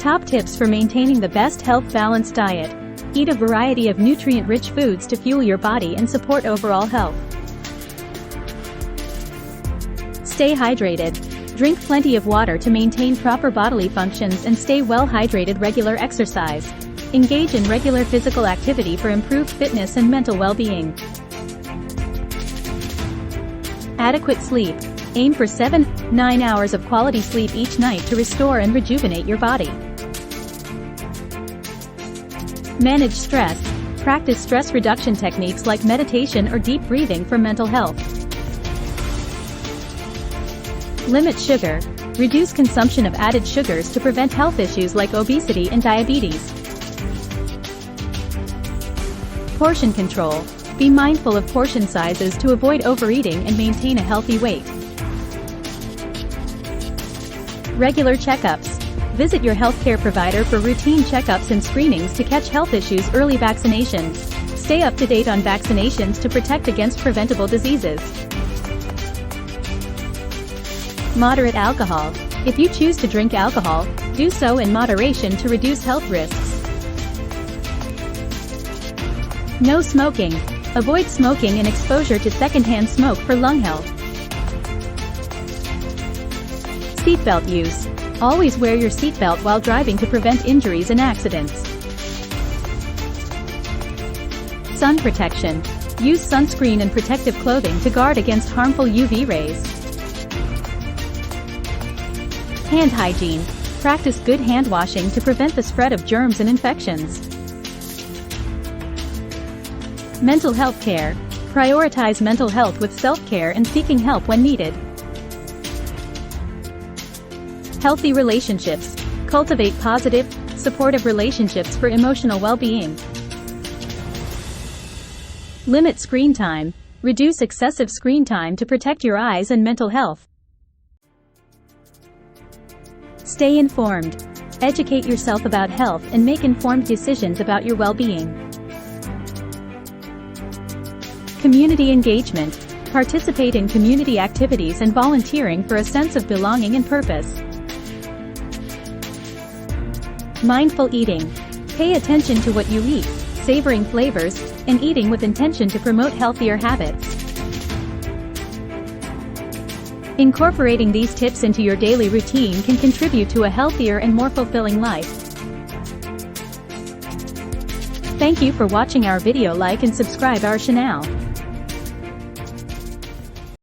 Top tips for maintaining the best health-balanced diet. Eat a variety of nutrient-rich foods to fuel your body and support overall health. Stay hydrated. Drink plenty of water to maintain proper bodily functions and stay well hydrated. Regular exercise. Engage in regular physical activity for improved fitness and mental well-being. Adequate sleep. Aim for 7-9 hours of quality sleep each night to restore and rejuvenate your body. Manage stress. Practice stress reduction techniques like meditation or deep breathing for mental health. Limit sugar. Reduce consumption of added sugars to prevent health issues like obesity and diabetes. Portion control. Be mindful of portion sizes to avoid overeating and maintain a healthy weight. Regular checkups. Visit your healthcare provider for routine checkups and screenings to catch health issues early. Vaccinations. Stay up to date on vaccinations to protect against preventable diseases. Moderate alcohol. If you choose to drink alcohol, do so in moderation to reduce health risks. No smoking. Avoid smoking and exposure to secondhand smoke for lung health. Seatbelt use. Always wear your seatbelt while driving to prevent injuries and accidents. Sun protection. Use sunscreen and protective clothing to guard against harmful UV rays. Hand hygiene. Practice good hand washing to prevent the spread of germs and infections. Mental health care. Prioritize mental health with self-care and seeking help when needed. Healthy relationships. Cultivate positive, supportive relationships for emotional well-being. Limit screen time. Reduce excessive screen time to protect your eyes and mental health. Stay informed. Educate yourself about health and make informed decisions about your well-being. Community engagement. Participate in community activities and volunteering for a sense of belonging and purpose. Mindful eating. Pay attention to what you eat, savoring flavors, and eating with intention to promote healthier habits. Incorporating these tips into your daily routine can contribute to a healthier and more fulfilling life. Thank you for watching our video. Like and subscribe our channel.